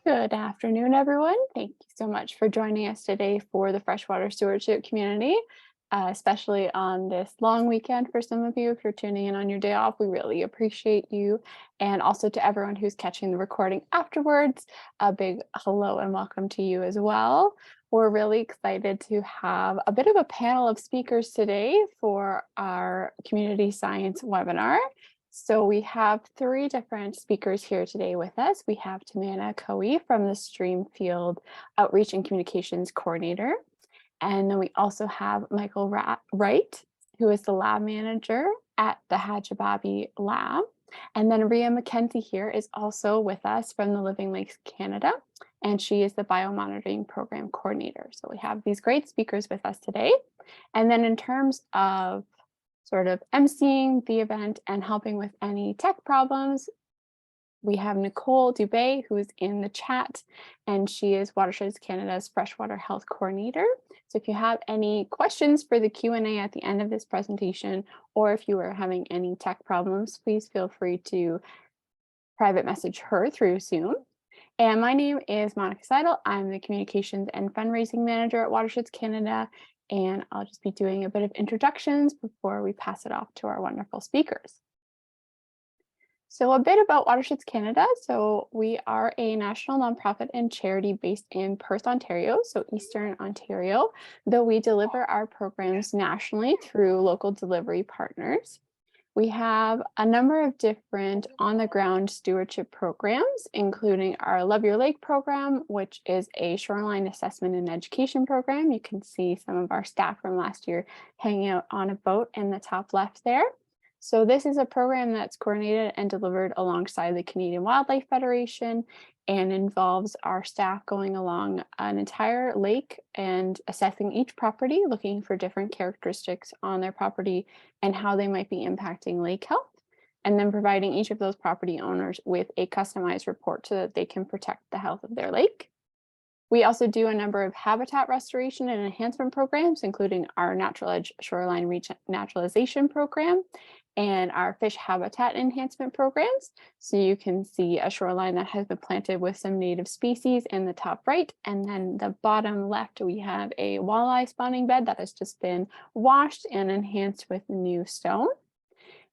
Good afternoon, everyone. Thank you so much for joining us today for the Freshwater Stewardship community, especially on this long weekend for some of you. If you're tuning in on your day off, we really appreciate you. And also to everyone who's catching the recording afterwards, a big hello and welcome to you as well. We're really excited to have a bit of a panel of speakers today for our community science webinar. So we have three different speakers here today with us. We have Tamanna Kohi from the Streamfield Outreach and Communications Coordinator. And then we also have Michael Wright, who is the lab manager at the Hajibabaei lab. And then Ria McKenzie here is also with us from the Living Lakes Canada, and she is the Biomonitoring Program Coordinator. So we have these great speakers with us today. And then in terms of sort of emceeing the event and helping with any tech problems, we have Nicole Dubé, who is in the chat, and she is Watersheds Canada's Freshwater Health Coordinator. So if you have any questions for the Q&A at the end of this presentation, or if you are having any tech problems, please feel free to private message her through Zoom. And my name is Monica Seidel. I'm the Communications and Fundraising Manager at Watersheds Canada, and I'll just be doing a bit of introductions before we pass it off to our wonderful speakers. So a bit about Watersheds Canada. So we are a national nonprofit and charity based in Perth, Ontario, so Eastern Ontario, though we deliver our programs nationally through local delivery partners. We have a number of different on-the-ground stewardship programs, including our Love Your Lake program, which is a shoreline assessment and education program. You can see some of our staff from last year hanging out on a boat in the top left there. So this is a program that's coordinated and delivered alongside the Canadian Wildlife Federation and involves our staff going along an entire lake and assessing each property, looking for different characteristics on their property and how they might be impacting lake health, and then providing each of those property owners with a customized report so that they can protect the health of their lake. We also do a number of habitat restoration and enhancement programs, including our Natural Edge Shoreline Renaturalization Program and our fish habitat enhancement programs. So you can see a shoreline that has been planted with some native species in the top right, and then the bottom left, we have a walleye spawning bed that has just been washed and enhanced with new stone.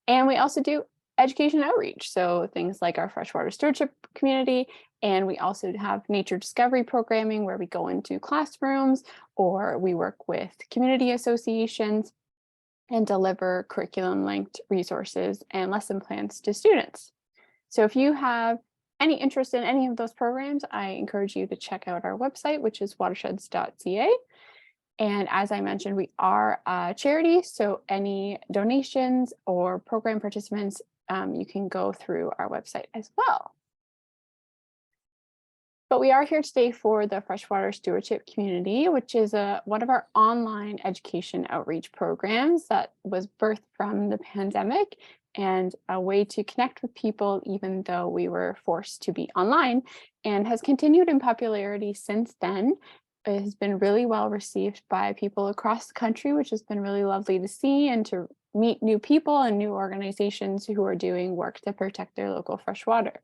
And we also do education outreach, so things like our freshwater stewardship community, and we also have nature discovery programming where we go into classrooms or we work with community associations and deliver curriculum-linked resources and lesson plans to students. So if you have any interest in any of those programs, I encourage you to check out our website, which is watersheds.ca. And as I mentioned, we are a charity, so any donations or program participants, you can go through our website as well. But we are here today for the Freshwater Stewardship Community, which is one of our online education outreach programs that was birthed from the pandemic and a way to connect with people even though we were forced to be online, and has continued in popularity since then. It has been really well received by people across the country, which has been really lovely to see and to meet new people and new organizations who are doing work to protect their local freshwater.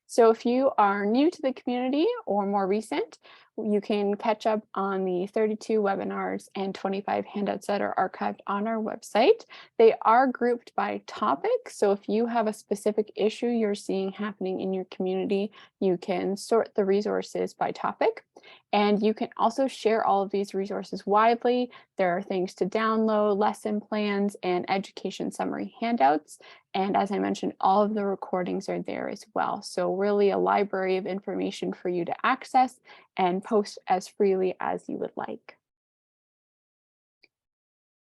So if you are new to the community or more recent, you can catch up on the 32 webinars and 25 handouts that are archived on our website. They are grouped by topic. So if you have a specific issue you're seeing happening in your community, you can sort the resources by topic. And you can also share all of these resources widely. There are things to download, lesson plans, and education summary handouts. And as I mentioned, all of the recordings are there as well. So really a library of information for you to access and post as freely as you would like.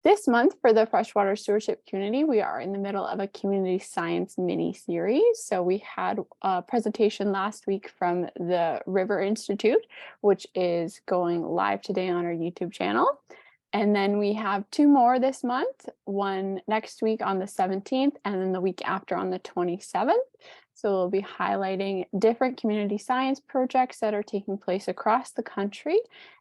This month for the Freshwater Stewardship Community, we are in the middle of a community science mini-series. So we had a presentation last week from the River Institute, which is going live today on our YouTube channel. And then we have two more this month, one next week on the 17th, and then the week after on the 27th. So we'll be highlighting different community science projects that are taking place across the country,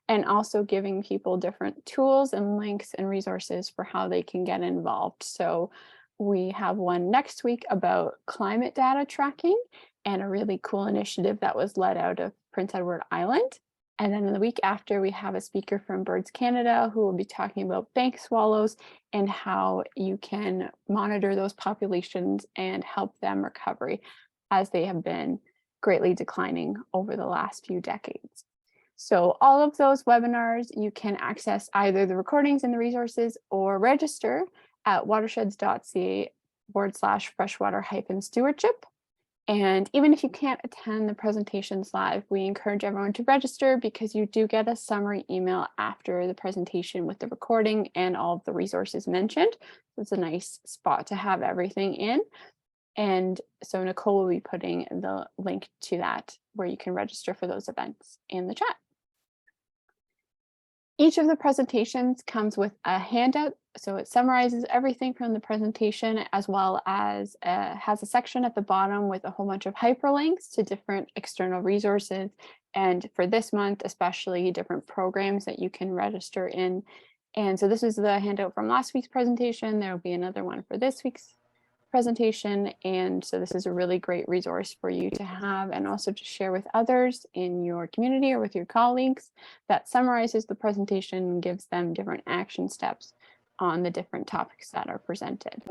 and also giving people different tools and links and resources for how they can get involved. So we have one next week about climate data tracking, and a really cool initiative that was led out of Prince Edward Island. And then the week after, we have a speaker from Birds Canada who will be talking about bank swallows and how you can monitor those populations and help them recovery, as they have been greatly declining over the last few decades. So all of those webinars, you can access either the recordings and the resources or register at watersheds.ca/freshwater-stewardship. And even if you can't attend the presentations live, we encourage everyone to register because you do get a summary email after the presentation with the recording and all of the resources mentioned. So it's a nice spot to have everything in. And so Nicole will be putting the link to that where you can register for those events in the chat. Each of the presentations comes with a handout, so it summarizes everything from the presentation, as well as has a section at the bottom with a whole bunch of hyperlinks to different external resources. And for this month, especially different programs that you can register in. And so this is the handout from last week's presentation. There will be another one for this week's presentation. And so this is a really great resource for you to have and also to share with others in your community or with your colleagues that summarizes the presentation and gives them different action steps on the different topics that are presented.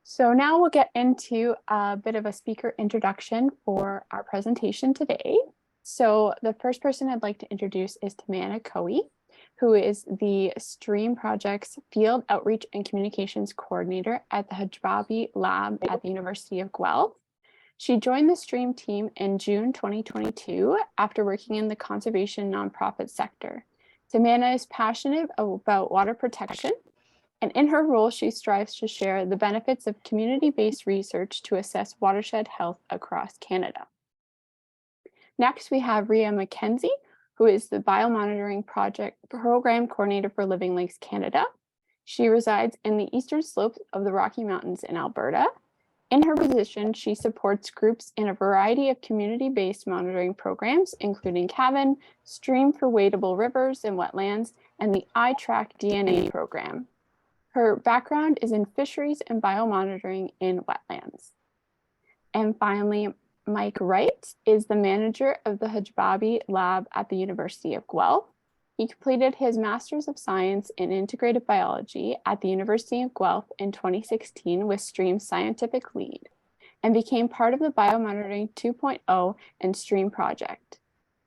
So now we'll get into a bit of a speaker introduction for our presentation today. So the first person I'd like to introduce is Tamanna Kohi, who is the STREAM Project's Field Outreach and Communications Coordinator at the Hajibabaei Lab at the University of Guelph. She joined the STREAM team in June 2022 after working in the conservation nonprofit sector. Tamanna is passionate about water protection, and in her role, she strives to share the benefits of community-based research to assess watershed health across Canada. Next, we have Ria McKenzie, who is the Biomonitoring Program Coordinator for Living Lakes Canada. She resides in the eastern slopes of the Rocky Mountains in Alberta. In her position, she supports groups in a variety of community-based monitoring programs, including CAVN, Stream for Wadable Rivers and Wetlands, and the iTrack DNA program. Her background is in fisheries and biomonitoring in wetlands. And finally, Mike Wright is the manager of the Hajibabaei Lab at the University of Guelph. He completed his Master's of Science in Integrated Biology at the University of Guelph in 2016 with STREAM's scientific lead and became part of the Biomonitoring 2.0 and STREAM project.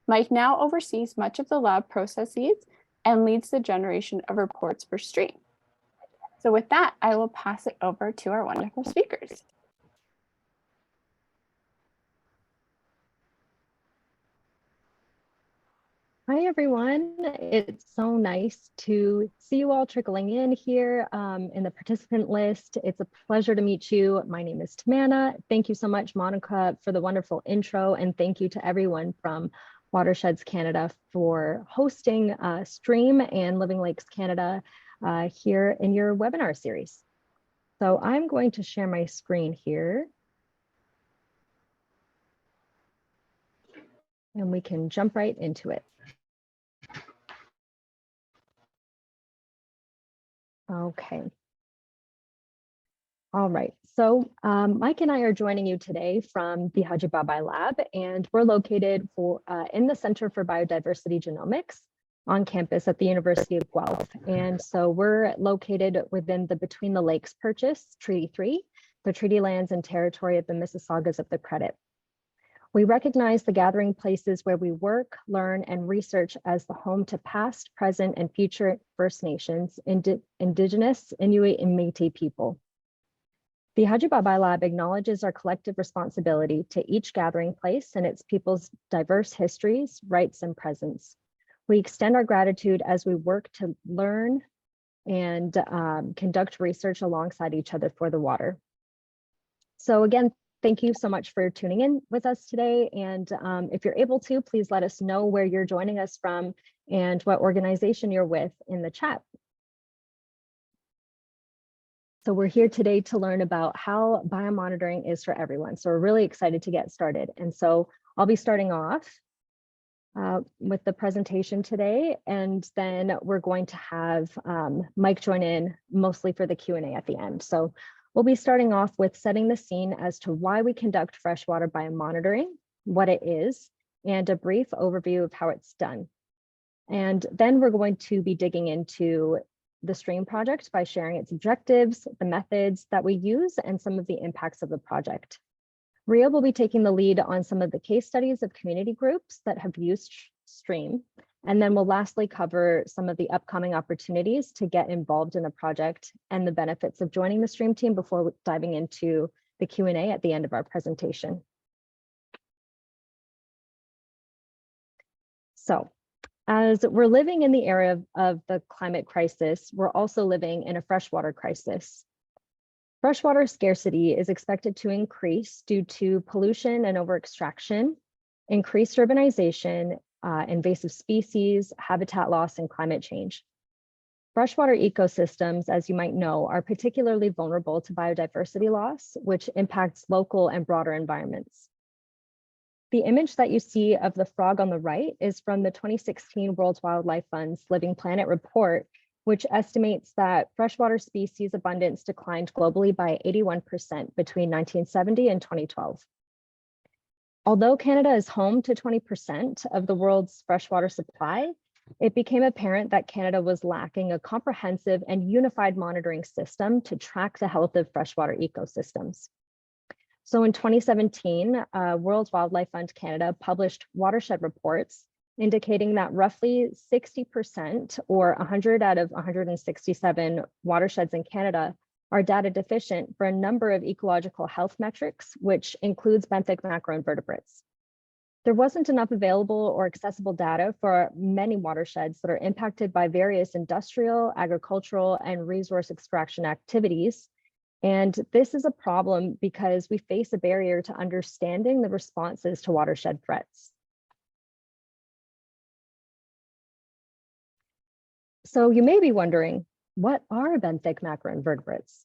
Mike now oversees much of the lab processes and leads the generation of reports for STREAM. So with that, I will pass it over to our wonderful speakers. Hi, everyone. It's so nice to see you all trickling in here in the participant list. It's a pleasure to meet you. My name is Tamanna. Thank you so much, Monica, for the wonderful intro. And thank you to everyone from Watersheds Canada for hosting STREAM and Living Lakes Canada here in your webinar series. So I'm going to share my screen here. And we can jump right into it. Okay. All right. So Mike and I are joining you today from the Hajibabaei Lab, and we're located in the Center for Biodiversity Genomics on campus at the University of Guelph. And so we're located within the Between the Lakes Purchase, Treaty 3, the treaty lands and territory of the Mississaugas of the Credit. We recognize the gathering places where we work, learn, and research as the home to past, present, and future First Nations, Indigenous, Inuit, and Métis people. The Hajibabaei Lab acknowledges our collective responsibility to each gathering place and its people's diverse histories, rights, and presence. We extend our gratitude as we work to learn and conduct research alongside each other for the water. So again, thank you so much for tuning in with us today. And if you're able to, please let us know where you're joining us from and what organization you're with in the chat. So we're here today to learn about how biomonitoring is for everyone. So we're really excited to get started. And so I'll be starting off with the presentation today, and then we're going to have Mike join in mostly for the Q&A at the end. So We'll be starting off with setting the scene as to why we conduct freshwater biomonitoring, what it is, and a brief overview of how it's done. And then we're going to be digging into the STREAM project by sharing its objectives, the methods that we use, and some of the impacts of the project. Ria will be taking the lead on some of the case studies of community groups that have used STREAM. And then we'll lastly cover some of the upcoming opportunities to get involved in the project and the benefits of joining the STREAM team before diving into the Q&A at the end of our presentation. So, as we're living in the era of the climate crisis, we're also living in a freshwater crisis. Freshwater scarcity is expected to increase due to pollution and overextraction, increased urbanization, invasive species, habitat loss, and climate change. Freshwater ecosystems, as you might know, are particularly vulnerable to biodiversity loss, which impacts local and broader environments. The image that you see of the frog on the right is from the 2016 World Wildlife Fund's Living Planet report, which estimates that freshwater species abundance declined globally by 81% between 1970 and 2012. Although Canada is home to 20% of the world's freshwater supply, it became apparent that Canada was lacking a comprehensive and unified monitoring system to track the health of freshwater ecosystems. So in 2017, World Wildlife Fund Canada published watershed reports indicating that roughly 60% or 100 out of 167 watersheds in Canada are data deficient for a number of ecological health metrics, which includes benthic macroinvertebrates. There wasn't enough available or accessible data for many watersheds that are impacted by various industrial, agricultural, and resource extraction activities. And this is a problem because we face a barrier to understanding the responses to watershed threats. So you may be wondering, what are benthic macroinvertebrates?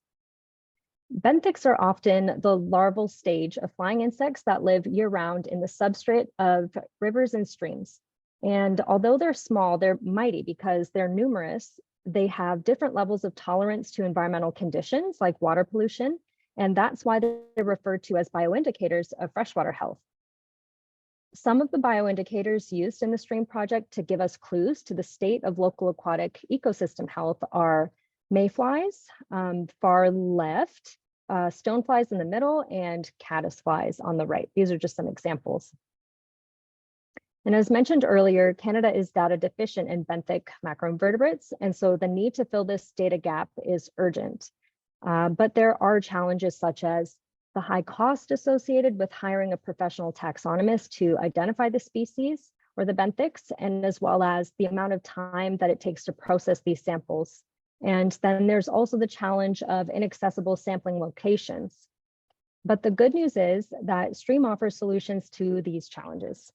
Benthics are often the larval stage of flying insects that live year-round in the substrate of rivers and streams. And although they're small, they're mighty because they're numerous. They have different levels of tolerance to environmental conditions like water pollution, and that's why they're referred to as bioindicators of freshwater health. Some of the bioindicators used in the STREAM project to give us clues to the state of local aquatic ecosystem health are mayflies, far left, stoneflies in the middle, and caddisflies on the right. These are just some examples. And as mentioned earlier, Canada is data deficient in benthic macroinvertebrates, and so the need to fill this data gap is urgent. But there are challenges such as the high cost associated with hiring a professional taxonomist to identify the species or the benthics, and as well as the amount of time that it takes to process these samples. And then there's also the challenge of inaccessible sampling locations. But the good news is that STREAM offers solutions to these challenges.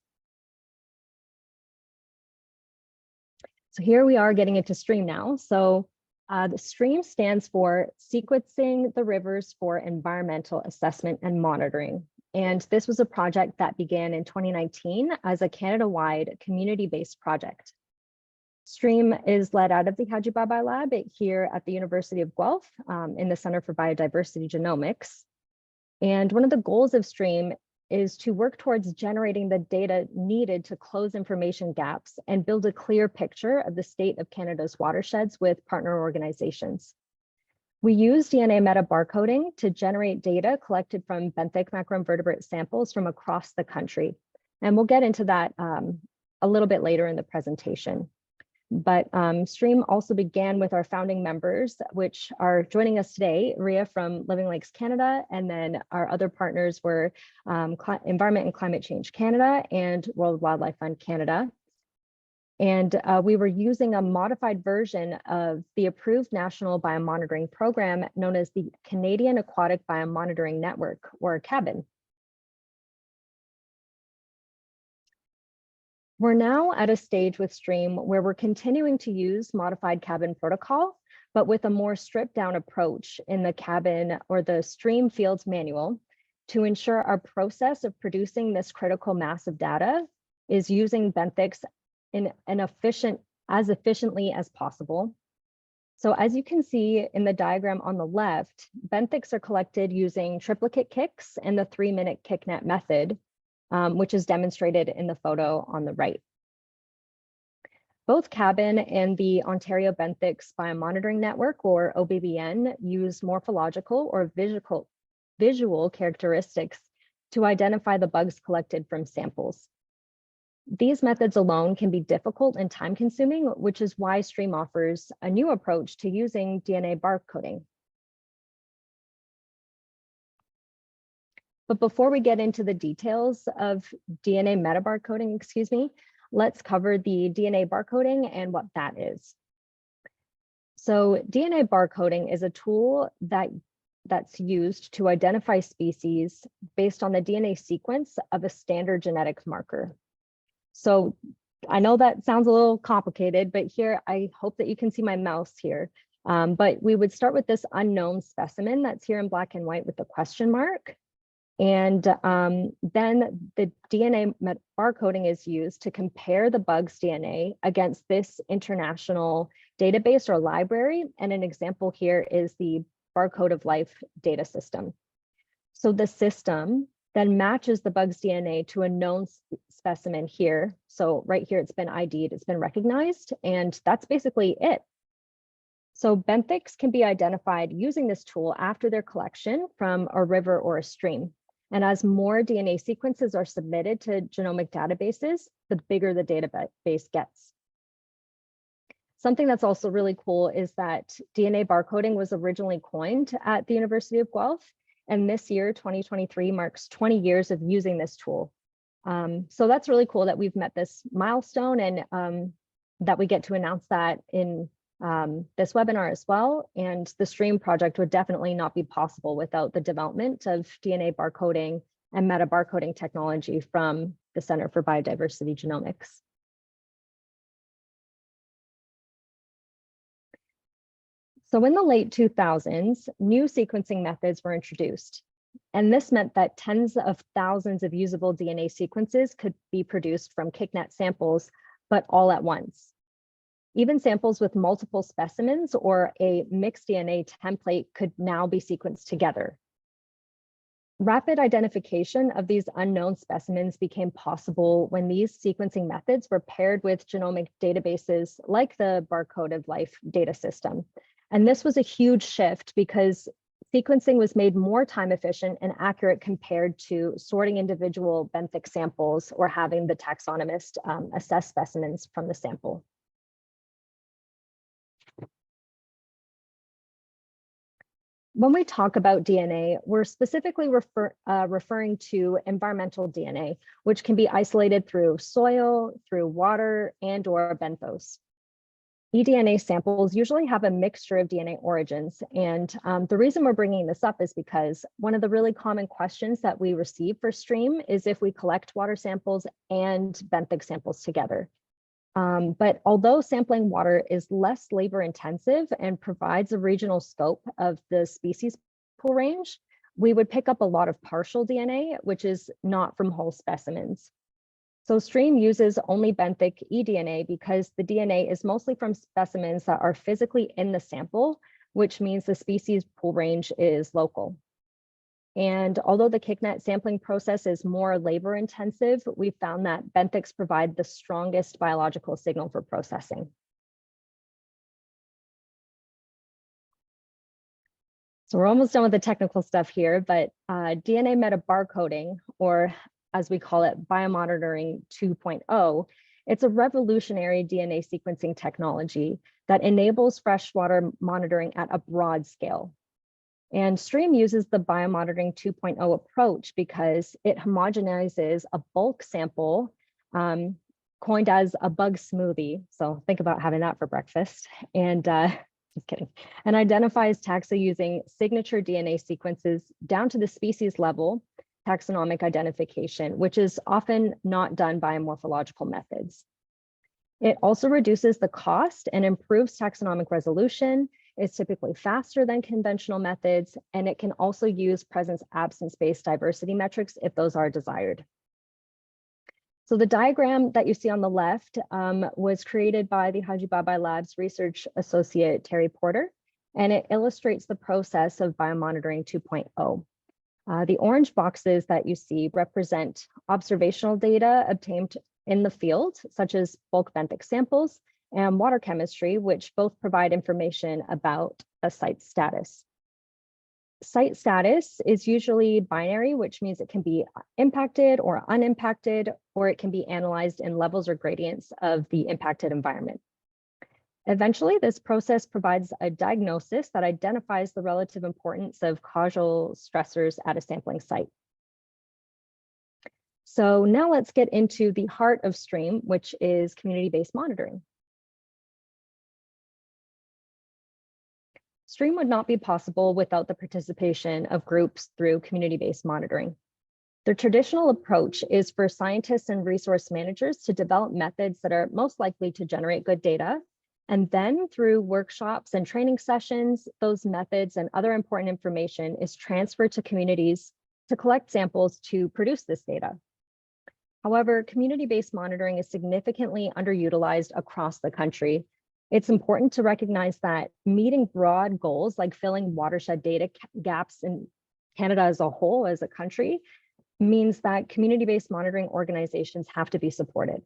So here we are getting into STREAM now. So the STREAM stands for Sequencing the Rivers for Environmental Assessment and Monitoring. And this was a project that began in 2019 as a Canada-wide community-based project. STREAM is led out of the Hajibabaei lab here at the University of Guelph in the Center for Biodiversity Genomics. And one of the goals of STREAM is to work towards generating the data needed to close information gaps and build a clear picture of the state of Canada's watersheds with partner organizations. We use DNA metabarcoding to generate data collected from benthic macroinvertebrate samples from across the country. And we'll get into that a little bit later in the presentation. But STREAM also began with our founding members, which are joining us today, Ria from Living Lakes Canada, and then our other partners were Environment and Climate Change Canada and World Wildlife Fund Canada. And we were using a modified version of the approved National Biomonitoring Program known as the Canadian Aquatic Biomonitoring Network, or CABIN. We're now at a stage with STREAM where we're continuing to use modified CABIN protocol, but with a more stripped down approach in the CABIN or the STREAM Fields Manual to ensure our process of producing this critical mass of data is using benthics as efficiently as possible. So as you can see in the diagram on the left, benthics are collected using triplicate kicks and the 3-minute kick net method, which is demonstrated in the photo on the right. Both Cabin and the Ontario Benthics Biomonitoring Network, or OBBN, use morphological or visual characteristics to identify the bugs collected from samples. These methods alone can be difficult and time-consuming, which is why STREAM offers a new approach to using DNA barcoding. But before we get into the details of DNA metabarcoding, let's cover the DNA barcoding and what that is. So DNA barcoding is a tool that's used to identify species based on the DNA sequence of a standard genetic marker. So I know that sounds a little complicated, but here I hope that you can see my mouse here. But we would start with this unknown specimen that's here in black and white with the question mark. And then the DNA barcoding is used to compare the bug's DNA against this international database or library. And an example here is the Barcode of Life data system. So the system then matches the bug's DNA to a known specimen here. So right here, it's been ID'd, it's been recognized, and that's basically it. So benthics can be identified using this tool after their collection from a river or a stream. And as more DNA sequences are submitted to genomic databases, the bigger the database gets. Something that's also really cool is that DNA barcoding was originally coined at the University of Guelph. And this year, 2023, marks 20 years of using this tool. So that's really cool that we've met this milestone and that we get to announce that in this webinar as well. And the STREAM project would definitely not be possible without the development of DNA barcoding and metabarcoding technology from the Center for Biodiversity Genomics. So in the late 2000s, new sequencing methods were introduced. And this meant that tens of thousands of usable DNA sequences could be produced from KickNet samples, but all at once. Even samples with multiple specimens or a mixed DNA template could now be sequenced together. Rapid identification of these unknown specimens became possible when these sequencing methods were paired with genomic databases like the Barcode of Life data system. And this was a huge shift because sequencing was made more time efficient and accurate compared to sorting individual benthic samples or having the taxonomist assess specimens from the sample. When we talk about DNA, we're specifically referring to environmental DNA, which can be isolated through soil, through water, and/or benthos. eDNA samples usually have a mixture of DNA origins. And the reason we're bringing this up is because one of the really common questions that we receive for STREAM is if we collect water samples and benthic samples together. But although sampling water is less labor intensive and provides a regional scope of the species pool range, we would pick up a lot of partial DNA, which is not from whole specimens. So STREAM uses only benthic eDNA because the DNA is mostly from specimens that are physically in the sample, which means the species pool range is local. And although the KickNet sampling process is more labor intensive, we found that benthics provide the strongest biological signal for processing. So we're almost done with the technical stuff here, but DNA metabarcoding, or as we call it, Biomonitoring 2.0, it's a revolutionary DNA sequencing technology that enables freshwater monitoring at a broad scale. And STREAM uses the Biomonitoring 2.0 approach because it homogenizes a bulk sample coined as a bug smoothie. So think about having that for breakfast. And just kidding. And identifies taxa using signature DNA sequences down to the species level taxonomic identification, which is often not done by morphological methods. It also reduces the cost and improves taxonomic resolution. It's typically faster than conventional methods, and it can also use presence-absence-based diversity metrics if those are desired. So the diagram that you see on the left was created by the Hajibabaei Lab's research associate, Terry Porter, and it illustrates the process of biomonitoring 2.0. The orange boxes that you see represent observational data obtained in the field, such as bulk benthic samples and water chemistry, which both provide information about a site's status. Site status is usually binary, which means it can be impacted or unimpacted, or it can be analyzed in levels or gradients of the impacted environment. Eventually, this process provides a diagnosis that identifies the relative importance of causal stressors at a sampling site. So now let's get into the heart of STREAM, which is community-based monitoring. STREAM would not be possible without the participation of groups through community-based monitoring. The traditional approach is for scientists and resource managers to develop methods that are most likely to generate good data. And then through workshops and training sessions, those methods and other important information is transferred to communities to collect samples to produce this data. However, community-based monitoring is significantly underutilized across the country. It's important to recognize that meeting broad goals like filling watershed data gaps in Canada as a whole, as a country, means that community-based monitoring organizations have to be supported.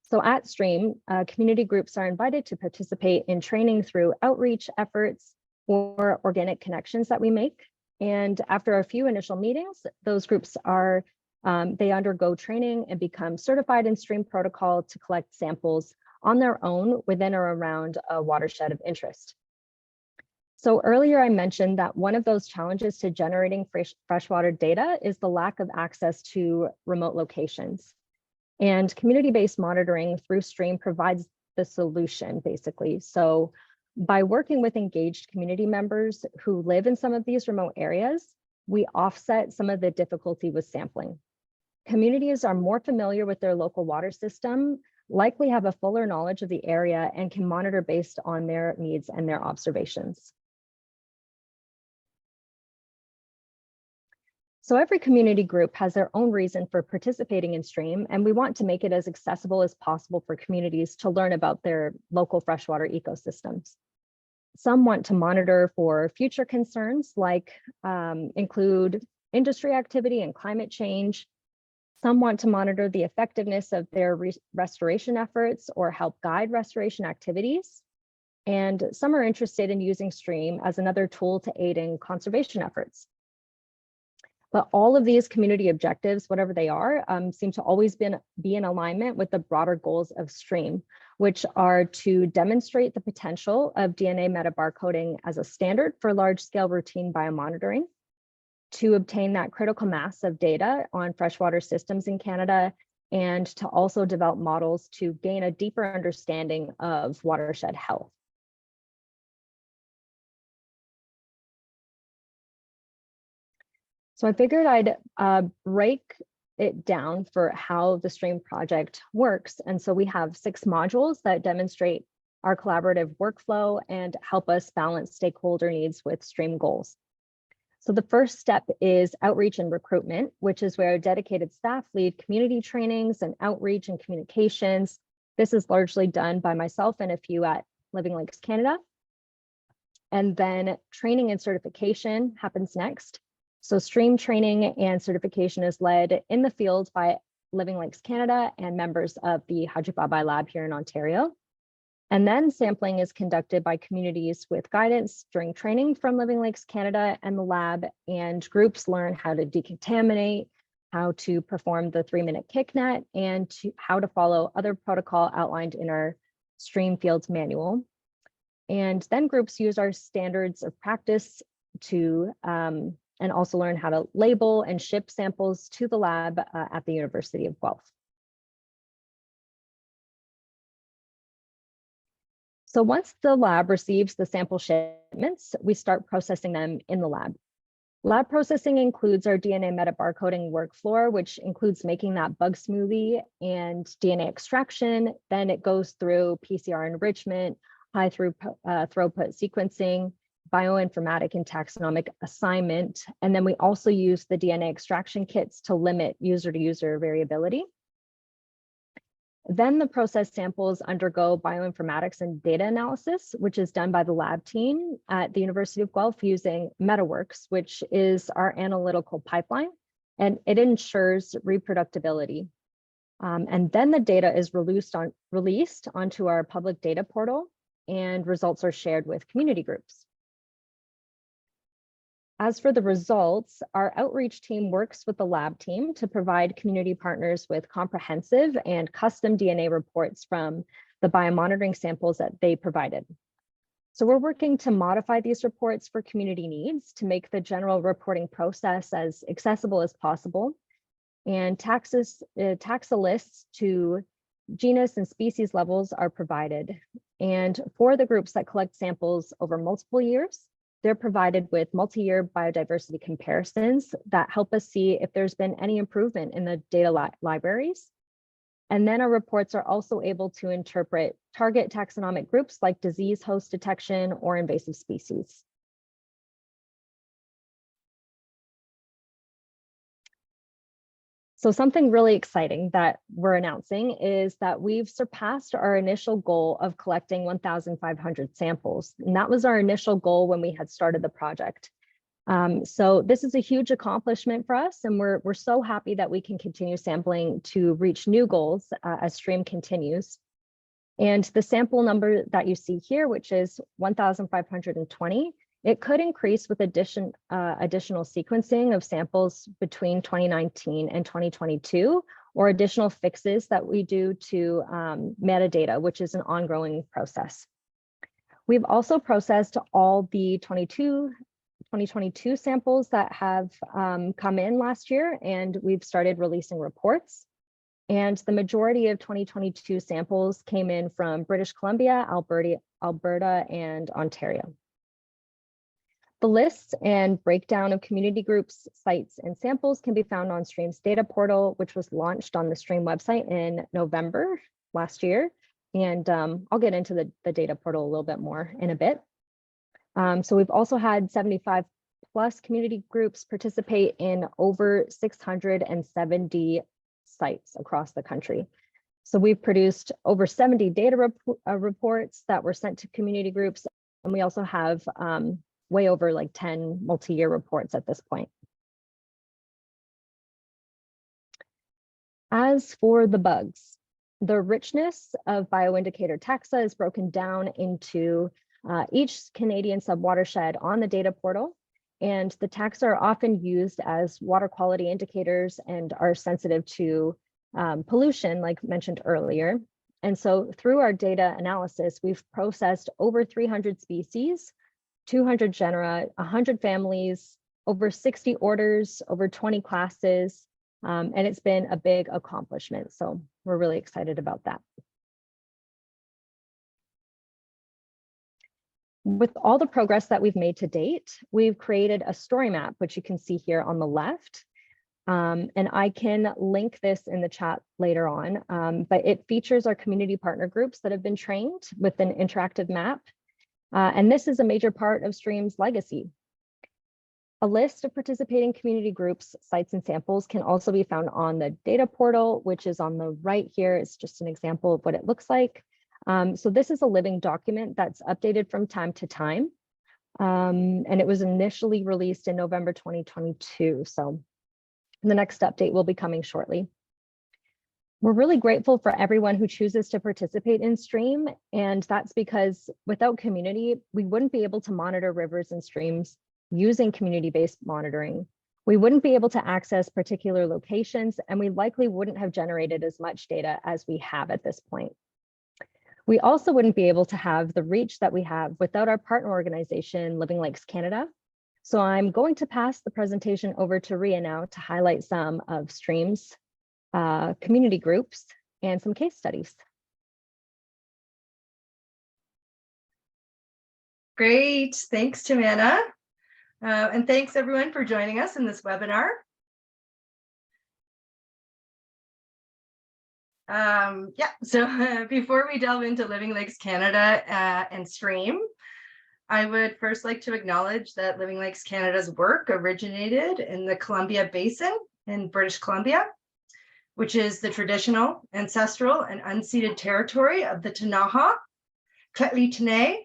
So at STREAM, community groups are invited to participate in training through outreach efforts or organic connections that we make. And after a few initial meetings, those groups are, they undergo training and become certified in STREAM protocol to collect samples on their own within or around a watershed of interest. So earlier I mentioned that one of those challenges to generating freshwater data is the lack of access to remote locations. And community-based monitoring through STREAM provides the solution, basically. So by working with engaged community members who live in some of these remote areas, we offset some of the difficulty with sampling. Communities are more familiar with their local water system, likely have a fuller knowledge of the area, and can monitor based on their needs and their observations. So every community group has their own reason for participating in STREAM, and we want to make it as accessible as possible for communities to learn about their local freshwater ecosystems. Some want to monitor for future concerns like include industry activity and climate change. Some want to monitor the effectiveness of their restoration efforts or help guide restoration activities. And some are interested in using STREAM as another tool to aid in conservation efforts. But all of these community objectives, whatever they are, seem to always be in alignment with the broader goals of STREAM, which are to demonstrate the potential of DNA metabarcoding as a standard for large-scale routine biomonitoring, to obtain that critical mass of data on freshwater systems in Canada, and to also develop models to gain a deeper understanding of watershed health. So I figured I'd break it down for how the STREAM project works. And so we have 6 modules that demonstrate our collaborative workflow and help us balance stakeholder needs with STREAM goals. So the first step is outreach and recruitment, which is where dedicated staff lead community trainings and outreach and communications. This is largely done by myself and a few at Living Lakes Canada. And then training and certification happens next. So STREAM training and certification is led in the field by Living Lakes Canada and members of the Hajibabaei Lab here in Ontario. And then sampling is conducted by communities with guidance during training from Living Lakes Canada and the lab, and groups learn how to decontaminate, how to perform the 3-minute kick net, and how to follow other protocol outlined in our STREAM Fields manual. And then groups use our standards of practice to and also learn how to label and ship samples to the lab at the University of Guelph. So once the lab receives the sample shipments, we start processing them in the lab. Lab processing includes our DNA metabarcoding workflow, which includes making that bug smoothie and DNA extraction. Then it goes through PCR enrichment, high throughput sequencing, bioinformatic and taxonomic assignment. And then we also use the DNA extraction kits to limit user-to-user variability. Then the processed samples undergo bioinformatics and data analysis, which is done by the lab team at the University of Guelph using MetaWorks, which is our analytical pipeline, and it ensures reproducibility. And then the data is released onto our public data portal, and results are shared with community groups. As for the results, our outreach team works with the lab team to provide community partners with comprehensive and custom DNA reports from the biomonitoring samples that they provided. So we're working to modify these reports for community needs to make the general reporting process as accessible as possible. And taxa lists to genus and species levels are provided. And for the groups that collect samples over multiple years, they're provided with multi-year biodiversity comparisons that help us see if there's been any improvement in the data libraries. And then our reports are also able to interpret target taxonomic groups like disease host detection or invasive species. So something really exciting that we're announcing is that we've surpassed our initial goal of collecting 1,500 samples. And that was our initial goal when we had started the project. So this is a huge accomplishment for us, and we're so happy that we can continue sampling to reach new goals as STREAM continues. And the sample number that you see here, which is 1,520, it could increase with additional sequencing of samples between 2019 and 2022, or additional fixes that we do to metadata, which is an ongoing process. We've also processed all the 2022 samples that have come in last year, and we've started releasing reports. And the majority of 2022 samples came in from British Columbia, Alberta, and Ontario. The lists and breakdown of community groups, sites, and samples can be found on STREAM's data portal, which was launched on the STREAM website in November last year. And I'll get into the data portal a little bit more in a bit. So we've also had 75 plus community groups participate in over 670 sites across the country. So we've produced over 70 data reports that were sent to community groups. And we also have way over like 10 multi-year reports at this point. As for the bugs, the richness of bioindicator taxa is broken down into each Canadian subwatershed on the data portal, and the taxa are often used as water quality indicators and are sensitive to pollution, like mentioned earlier. And so through our data analysis, we've processed over 300 species, 200 genera, 100 families, over 60 orders, over 20 classes, and it's been a big accomplishment. So we're really excited about that. With all the progress that we've made to date, we've created a story map, which you can see here on the left. And I can link this in the chat later on, but it features our community partner groups that have been trained with an interactive map. And this is a major part of STREAM's legacy. A list of participating community groups, sites, and samples can also be found on the data portal, which is on the right here. It's just an example of what it looks like. So this is a living document that's updated from time to time. And it was initially released in November 2022. So the next update will be coming shortly. We're really grateful for everyone who chooses to participate in STREAM, and that's because without community, we wouldn't be able to monitor rivers and streams using community-based monitoring. We wouldn't be able to access particular locations, and we likely wouldn't have generated as much data as we have at this point. We also wouldn't be able to have the reach that we have without our partner organization, Living Lakes Canada. So I'm going to pass the presentation over to Ria now to highlight some of STREAM's community groups and some case studies. Great, thanks, Tamanna. And thanks everyone for joining us in this webinar. So before we delve into Living Lakes Canada and STREAM, I would first like to acknowledge that Living Lakes Canada's work originated in the Columbia Basin in British Columbia. which is the traditional, ancestral, and unceded territory of the Ktunaxa, Tletli-Tene,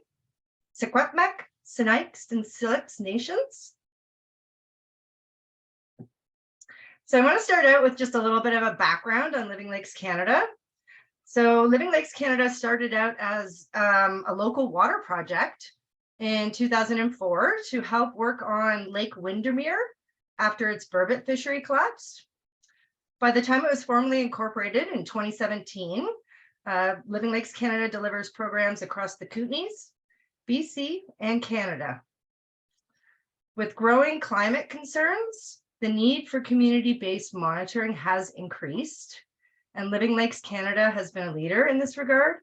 Secwepemc, Sinixt, and Syilx nations. So I want to start out with just a little bit of a background on Living Lakes Canada. So Living Lakes Canada started out as a local water project in 2004 to help work on Lake Windermere after its burbot fishery collapsed. By the time it was formally incorporated in 2017, Living Lakes Canada delivers programs across the Kootenays, BC, and Canada. With growing climate concerns, the need for community-based monitoring has increased, and Living Lakes Canada has been a leader in this regard.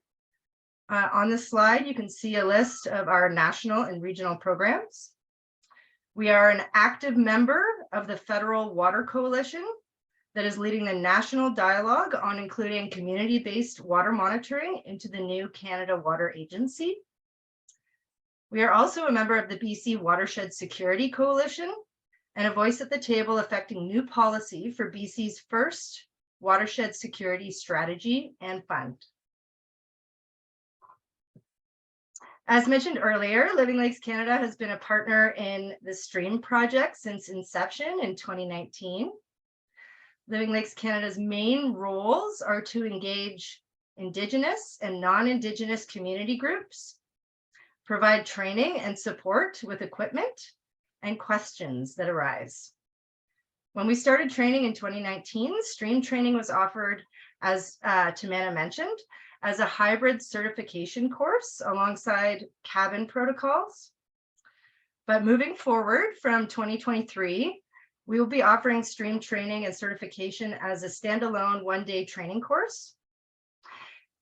On this slide, you can see a list of our national and regional programs. We are an active member of the Federal Water Coalition that is leading the national dialogue on including community-based water monitoring into the new Canada Water Agency. We are also a member of the BC Watershed Security Coalition and a voice at the table affecting new policy for BC's first watershed security strategy and fund. As mentioned earlier, Living Lakes Canada has been a partner in the STREAM project since inception in 2019. Living Lakes Canada's main roles are to engage Indigenous and non-Indigenous community groups, provide training and support with equipment and questions that arise. When we started training in 2019, STREAM training was offered, as Tamanna mentioned, as a hybrid certification course alongside cabin protocols. But moving forward from 2023, we will be offering STREAM training and certification as a standalone one-day training course.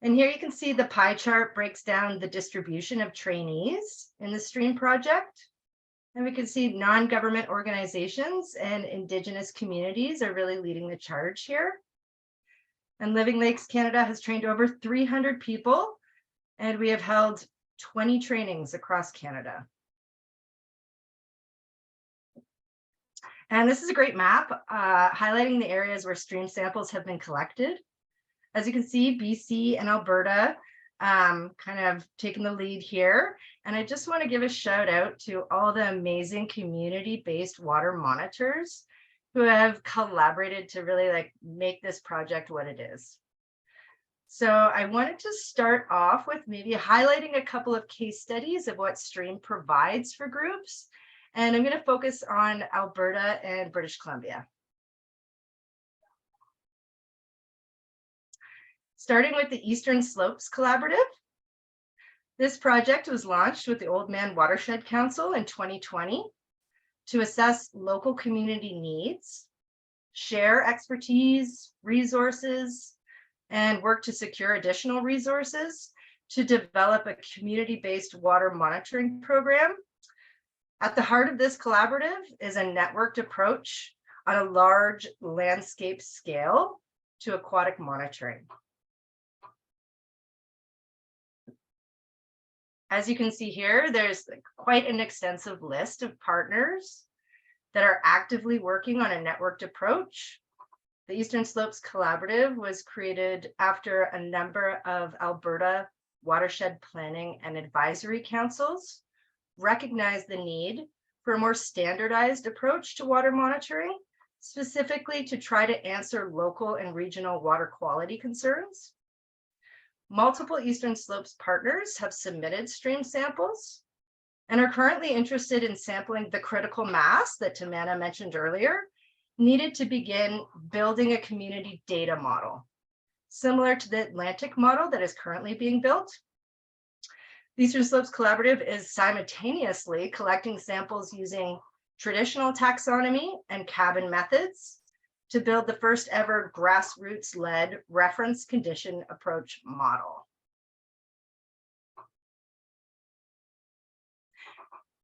And here you can see the pie chart breaks down the distribution of trainees in the STREAM project. And we can see non-government organizations and Indigenous communities are really leading the charge here. And Living Lakes Canada has trained over 300 people, and we have held 20 trainings across Canada. And this is a great map highlighting the areas where stream samples have been collected. As you can see, BC and Alberta kind of taking the lead here. And I just want to give a shout out to all the amazing community-based water monitors who have collaborated to really make this project what it is. So I wanted to start off with maybe highlighting a couple of case studies of what STREAM provides for groups. And I'm going to focus on Alberta and British Columbia. Starting with the Eastern Slopes Collaborative. This project was launched with the Old Man Watershed Council in 2020 to assess local community needs, share expertise, resources, and work to secure additional resources to develop a community-based water monitoring program. At the heart of this collaborative is a networked approach on a large landscape scale to aquatic monitoring. As you can see here, there's quite an extensive list of partners that are actively working on a networked approach. The Eastern Slopes Collaborative was created after a number of Alberta watershed planning and advisory councils recognized the need for a more standardized approach to water monitoring, specifically to try to answer local and regional water quality concerns. Multiple Eastern Slopes partners have submitted stream samples and are currently interested in sampling the critical mass that Tamanna mentioned earlier, needed to begin building a community data model, similar to the Atlantic model that is currently being built. The Eastern Slopes Collaborative is simultaneously collecting samples using traditional taxonomy and cabin methods to build the first ever grassroots-led reference condition approach model.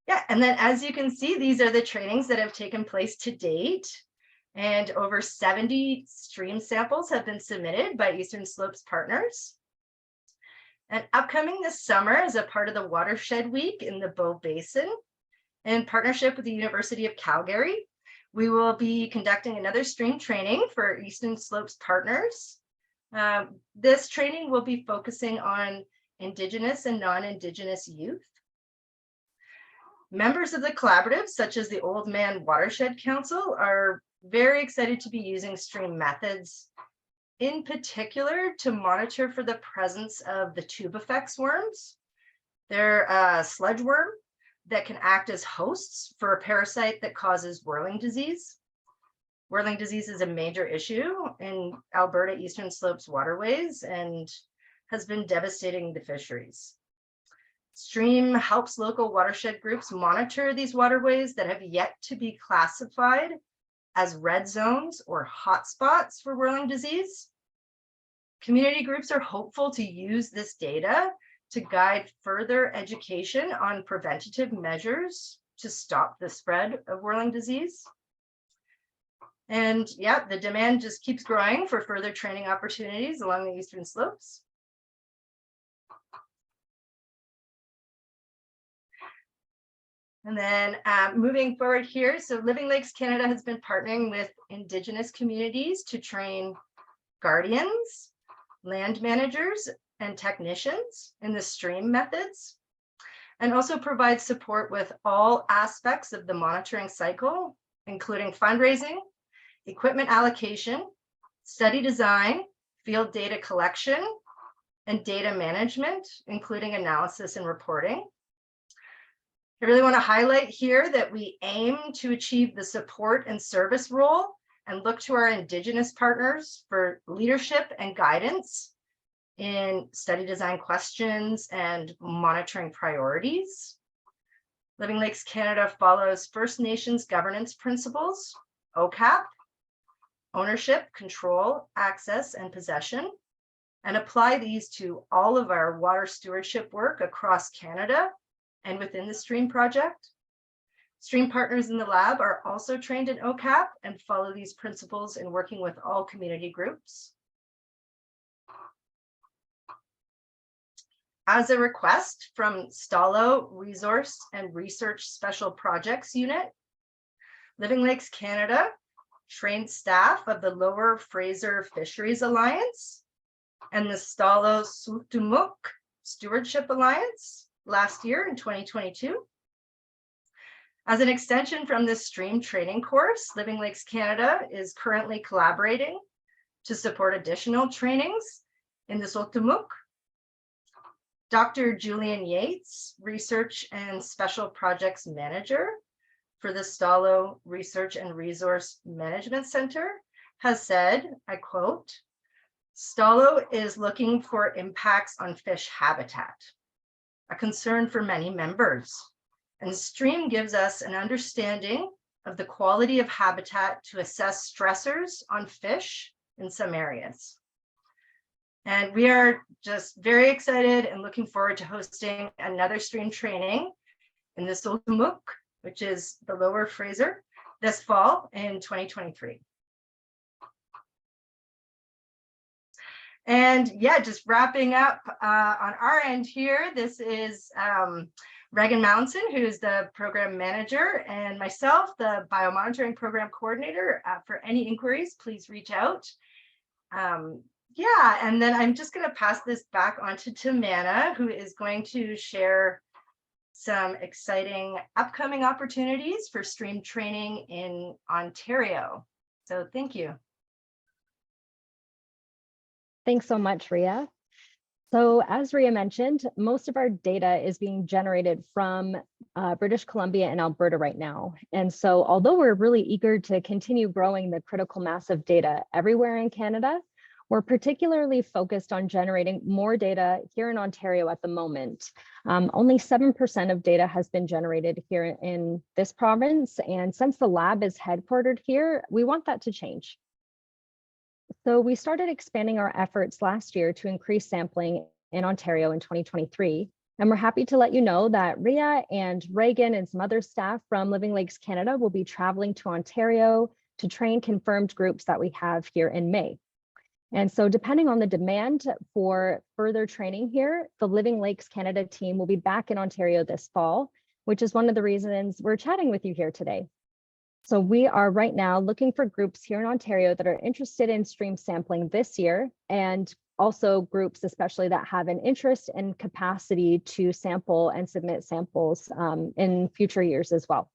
Yeah, and then as you can see, these are the trainings that have taken place to date. And over 70 stream samples have been submitted by Eastern Slopes partners. And upcoming this summer as a part of the Watershed Week in the Bow Basin, in partnership with the University of Calgary, We will be conducting another stream training for Eastern Slopes partners. This training will be focusing on Indigenous and non-Indigenous youth. Members of the collaborative, such as the Old Man Watershed Council, are very excited to be using stream methods, in particular to monitor for the presence of the tubifex worms. They're a sludge worm that can act as hosts for a parasite that causes whirling disease. Whirling disease is a major issue in Alberta Eastern Slopes waterways and has been devastating the fisheries. Stream helps local watershed groups monitor these waterways that have yet to be classified as red zones or hotspots for whirling disease. Community groups are hopeful to use this data to guide further education on preventative measures to stop the spread of whirling disease. And yeah, the demand just keeps growing for further training opportunities along the Eastern Slopes. And then moving forward here, so Living Lakes Canada has been partnering with Indigenous communities to train guardians, land managers, and technicians in the stream methods, and also provide support with all aspects of the monitoring cycle, including fundraising, equipment allocation, study design, field data collection, and data management, including analysis and reporting. I really want to highlight here that we aim to achieve the support and service role and look to our Indigenous partners for leadership and guidance in study design questions and monitoring priorities. Living Lakes Canada follows First Nations governance principles, OCAP, ownership, control, access, and possession, and apply these to all of our water stewardship work across Canada and within the STREAM project. STREAM partners in the lab are also trained in OCAP and follow these principles in working with all community groups. As a request from Stallo Resource and Research Special Projects Unit, Living Lakes Canada trained staff of the Lower Fraser Fisheries Alliance and the Stallo Sutumuk Stewardship Alliance last year in 2022. As an extension from this stream training course, Living Lakes Canada is currently collaborating to support additional trainings in the Sutumuk. Dr. Julian Yates, Research and Special Projects Manager for the Stallo Research and Resource Management Center, has said, I quote, "Stallo is looking for impacts on fish habitat, a concern for many members, and STREAM gives us an understanding of the quality of habitat to assess stressors on fish in some areas." And we are just very excited and looking forward to hosting another stream training in the Sutumuk, which is the Lower Fraser, this fall in 2023. And yeah, just wrapping up on our end here, this is Reagan Mountain, who is the program manager, and myself, the biomonitoring program coordinator. For any inquiries, please reach out. Yeah, and then I'm just going to pass this back on to Tamanna, who is going to share some exciting upcoming opportunities for stream training in Ontario. So thank you. Thanks so much, Ria. So as Ria mentioned, most of our data is being generated from British Columbia and Alberta right now. And so although we're really eager to continue growing the critical mass of data everywhere in Canada, we're particularly focused on generating more data here in Ontario at the moment. Only 7% of data has been generated here in this province. And since the lab is headquartered here, we want that to change. So we started expanding our efforts last year to increase sampling in Ontario in 2023. And we're happy to let you know that Ria and Reagan and some other staff from Living Lakes Canada will be traveling to Ontario to train confirmed groups that we have here in May. And so depending on the demand for further training here, the Living Lakes Canada team will be back in Ontario this fall, which is one of the reasons we're chatting with you here today. So we are right now looking for groups here in Ontario that are interested in stream sampling this year, and also groups especially that have an interest and capacity to sample and submit samples in future years as well.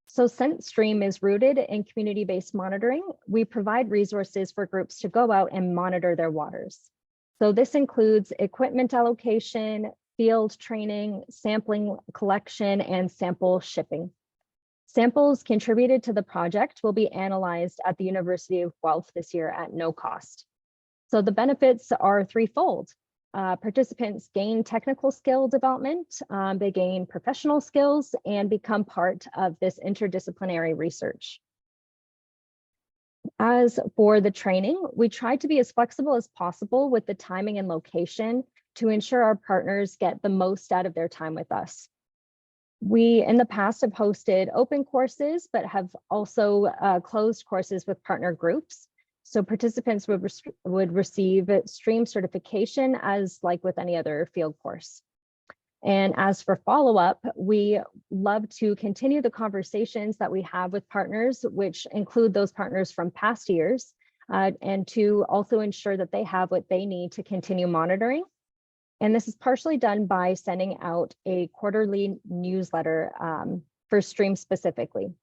So since Stream is rooted in community-based monitoring, we provide resources for groups to go out and monitor their waters. So this includes equipment allocation, field training, sampling collection, and sample shipping. Samples contributed to the project will be analyzed at the University of Guelph this year at no cost. So the benefits are threefold. Participants gain technical skill development, they gain professional skills, and become part of this interdisciplinary research. As for the training, we try to be as flexible as possible with the timing and location to ensure our partners get the most out of their time with us. We, in the past, have hosted open courses, but have also closed courses with partner groups. So participants would receive stream certification as like with any other field course. And as for follow-up, we love to continue the conversations that we have with partners, which include those partners from past years, and to also ensure that they have what they need to continue monitoring. And this is partially done by sending out a quarterly newsletter for Stream specifically.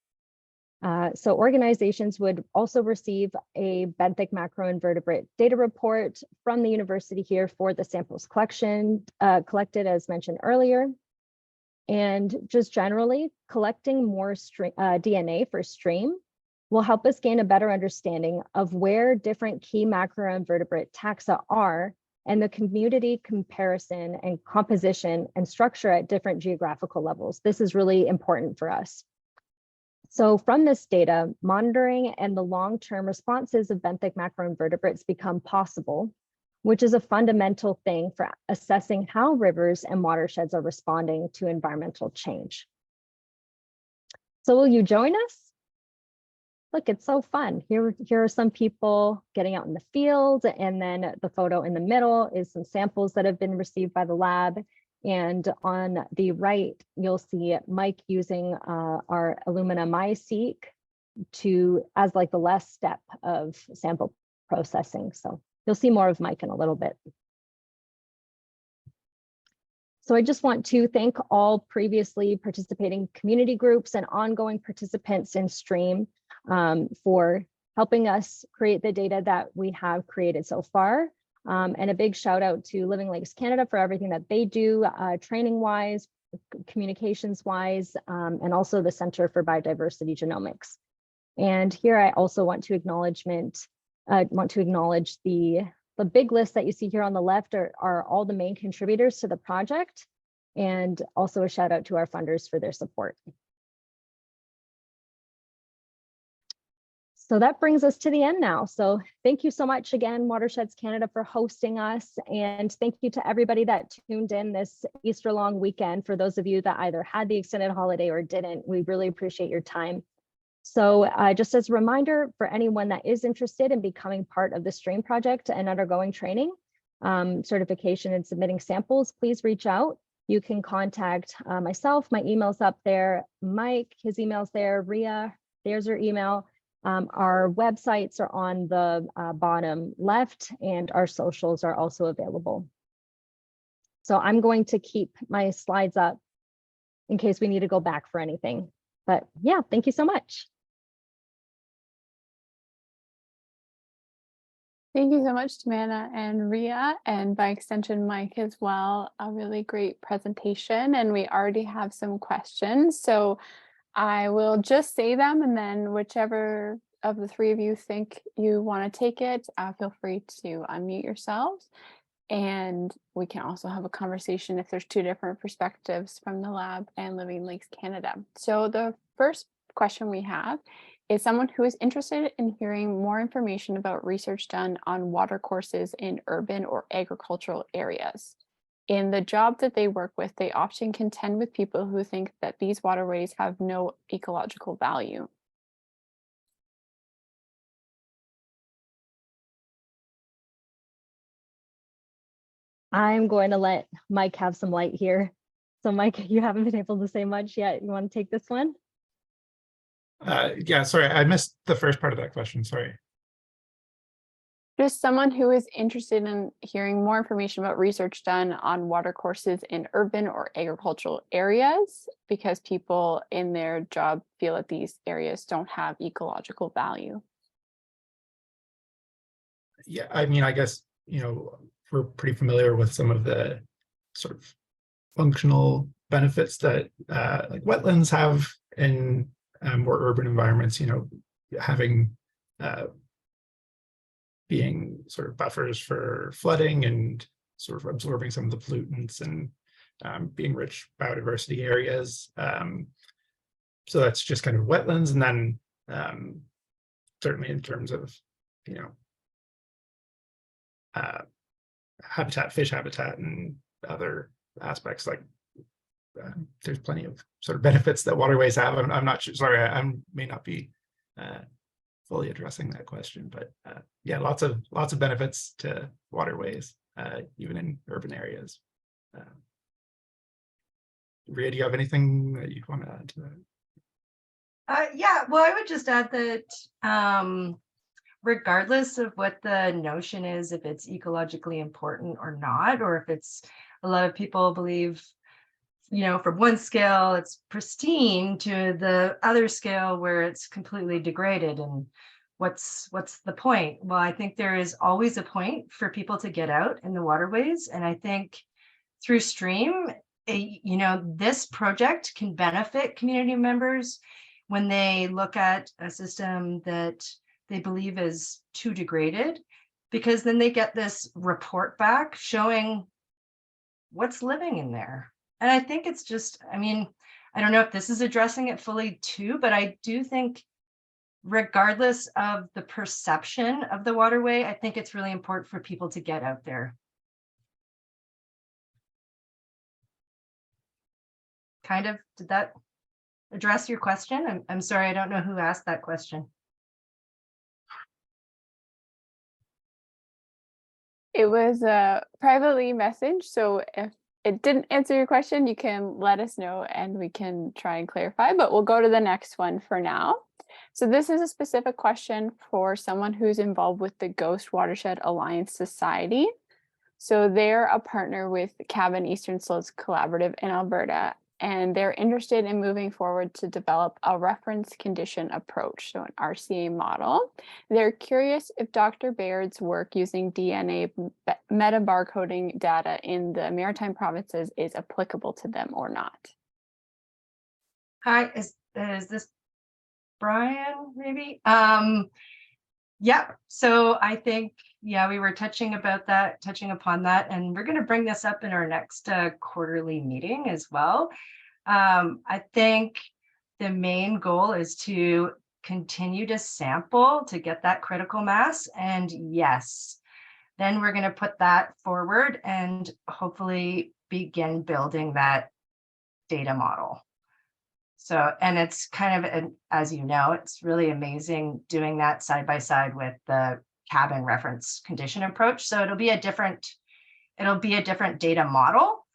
So organizations would also receive a benthic macroinvertebrate data report from the university here for the samples collected as mentioned earlier. And just generally collecting more DNA for Stream will help us gain a better understanding of where different key macroinvertebrate taxa are and the community comparison and composition and structure at different geographical levels. This is really important for us. So from this data, monitoring and the long-term responses of benthic macroinvertebrates become possible, which is a fundamental thing for assessing how rivers and watersheds are responding to environmental change. So will you join us? Look, it's so fun. Here are some people getting out in the field, and then the photo in the middle is some samples that have been received by the lab. And on the right, you'll see Mike using our Illumina MySeq as like the last step of sample processing. So you'll see more of Mike in a little bit. So I just want to thank all previously participating community groups and ongoing participants in Stream for helping us create the data that we have created so far. And a big shout out to Living Lakes Canada for everything that they do training wise, communications wise, and also the Center for Biodiversity Genomics. And here I also want to acknowledge the big list that you see here on the left are all the main contributors to the project, and also a shout out to our funders for their support. So that brings us to the end now. So thank you so much again, Watersheds Canada, for hosting us. And thank you to everybody that tuned in this Easter long weekend. For those of you that either had the extended holiday or didn't, we really appreciate your time. So just as a reminder for anyone that is interested in becoming part of the Stream project and undergoing training, certification and submitting samples, please reach out. You can contact myself, my email's up there, Mike, his email's there, Ria, there's her email. Our websites are on the bottom left, and our socials are also available. So I'm going to keep my slides up in case we need to go back for anything. But yeah, thank you so much. Thank you so much, Tamanna and Ria, and by extension, Mike as well. A really great presentation, and we already have some questions. So I will just say them, and then whichever of the three of you think you want to take it, feel free to unmute yourselves. And we can also have a conversation if there's two different perspectives from the lab and Living Lakes Canada. So the first question we have is someone who is interested in hearing more information about research done on water courses in urban or agricultural areas. In the job that they work with, they often contend with people who think that these waterways have no ecological value. I'm going to let Mike have some light here. So Mike, you haven't been able to say much yet. You want to take this one? Yeah, sorry, I missed the first part of that question. Sorry. Just someone who is interested in hearing more information about research done on water courses in urban or agricultural areas, because people in their job feel that these areas don't have ecological value. Yeah, I mean, I guess, we're pretty familiar with some of the sort of functional benefits that like wetlands have in more urban environments, having being sort of buffers for flooding and sort of absorbing some of the pollutants and being rich biodiversity areas. So that's just kind of wetlands. And then certainly in terms of, habitat, fish habitat, and other aspects, like there's plenty of sort of benefits that waterways have. I'm not sure, sorry, I may not be fully addressing that question, but yeah, lots of benefits to waterways, even in urban areas. Rhea, do you have anything that you'd want to add to that? Yeah, well, I would just add that regardless of what the notion is, if it's ecologically important or not, or if it's, a lot of people believe, from one scale it's pristine to the other scale where it's completely degraded, and what's the point? Well, I think there is always a point for people to get out in the waterways, and I think through Stream, this project can benefit community members when they look at a system that they believe is too degraded, because then they get this report back showing what's living in there. And I think it's just, I don't know if this is addressing it fully too, but I do think regardless of the perception of the waterway, I think it's really important for people to get out there. Kind of, did that address your question? I'm sorry, I don't know who asked that question. It was a privately messaged, so if it didn't answer your question, you can let us know and we can try and clarify, but we'll go to the next one for now. So this is a specific question for someone who's involved with the Ghost Watershed Alliance Society. So they're a partner with Cabin Eastern Slopes Collaborative in Alberta, and they're interested in moving forward to develop a reference condition approach, so an RCA model. They're curious if Dr. Baird's work using DNA metabarcoding data in the Maritime provinces is applicable to them or not. Hi, is this Brian, maybe? Yeah, so I think, yeah, we were touching upon that, and we're going to bring this up in our next quarterly meeting as well. I think the main goal is to continue to sample to get that critical mass, and yes, then we're going to put that forward and hopefully begin building that data model. So, and it's kind of, as you know, it's really amazing doing that side by side with the cabin reference condition approach. So it'll be a different data model,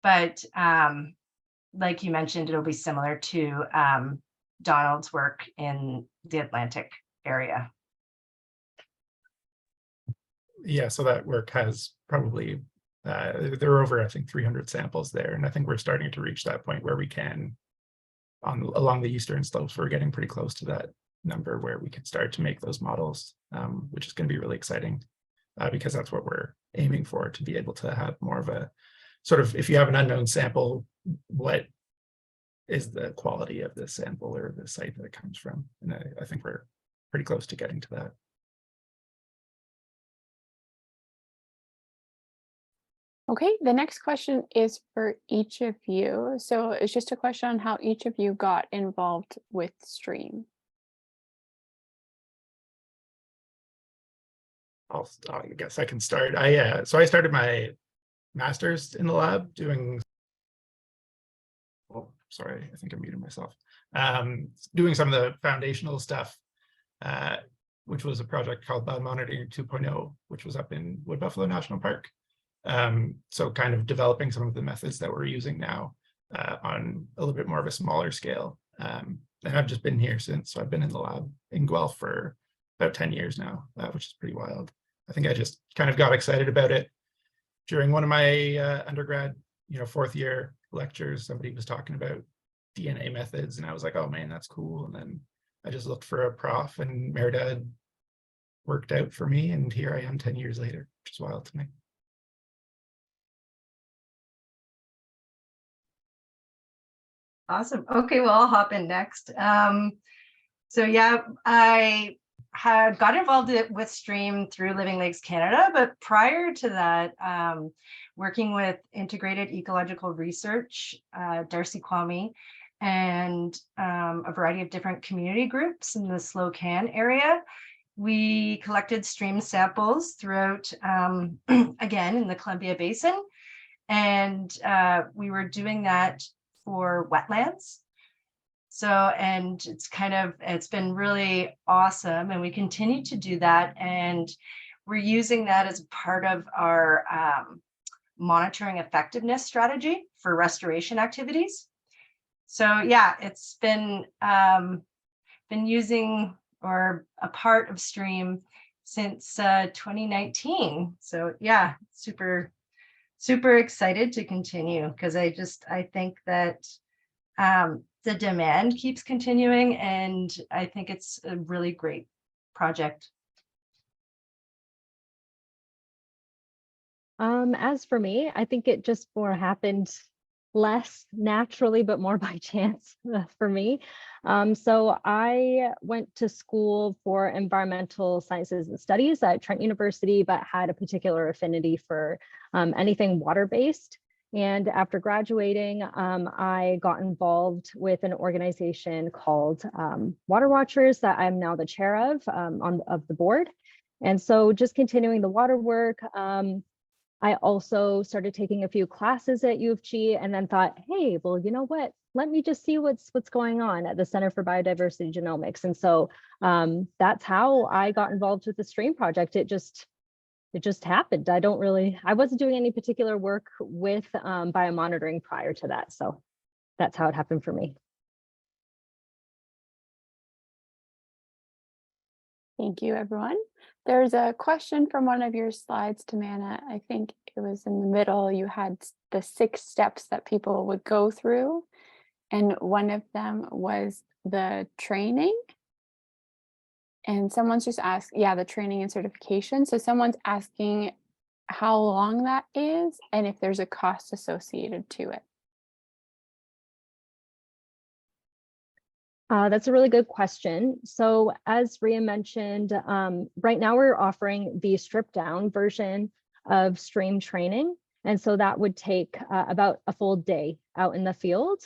but like you mentioned, it'll be similar to Donald's work in the Atlantic area. Yeah, so that work has probably, there are over, I think, 300 samples there. And I think we're starting to reach that point where we can, along the eastern slopes, we're getting pretty close to that number where we can start to make those models, which is going to be really exciting because that's what we're aiming for, to be able to have more of a sort of, if you have an unknown sample, what is the quality of the sample or the site that it comes from? And I think we're pretty close to getting to that. Okay, the next question is for each of you. So it's just a question on how each of you got involved with Stream. I guess I can start. So I started my master's in the lab doing, oh, sorry, I think I muted myself. Doing some of the foundational stuff, which was a project called Biomonitoring 2.0, which was up in Wood Buffalo National Park. So kind of developing some of the methods that we're using now on a little bit more of a smaller scale. And I've just been here since, so I've been in the lab in Guelph for about 10 years now, which is pretty wild. I think I just kind of got excited about it during one of my undergrad, fourth year lectures. Somebody was talking about DNA methods, and I was like, oh man, that's cool. And then I just looked for a prof, and Merida worked out for me, and here I am 10 years later, which is wild to me. Awesome. Okay, well, I'll hop in next. So yeah, I had got involved with STREAM through Living Lakes Canada, but prior to that, working with Integrated Ecological Research, Darcy Kwame, and a variety of different community groups in the Slocan area, we collected stream samples throughout, again, in the Columbia Basin. And we were doing that for wetlands. So, and it's been really awesome. And we continue to do that. And we're using that as part of our monitoring effectiveness strategy for restoration activities. So yeah, it's been using or a part of STREAM since 2019. So yeah, super excited to continue, because I think that the demand keeps continuing, and I think it's a really great project. As for me, I think it just more happened less naturally, but more by chance for me. So I went to school for environmental sciences and studies at Trent University, but had a particular affinity for anything water-based. And after graduating, I got involved with an organization called Water Watchers that I'm now the chair of the board. And so just continuing the water work, I also started taking a few classes at U of G, and then thought, hey, well, you know what? Let me just see what's going on at the Center for Biodiversity Genomics. And so that's how I got involved with the STREAM project. It just happened. I wasn't doing any particular work with biomonitoring prior to that. So that's how it happened for me. Thank you, everyone. There's a question from one of your slides, Tamanna. I think it was in the middle. You had the 6 steps that people would go through, and one of them was the training. And someone's just asked, yeah, the training and certification. So someone's asking how long that is and if there's a cost associated to it. That's a really good question. So as Ria mentioned, right now we're offering the stripped down version of STREAM training. And so that would take about a full day out in the field.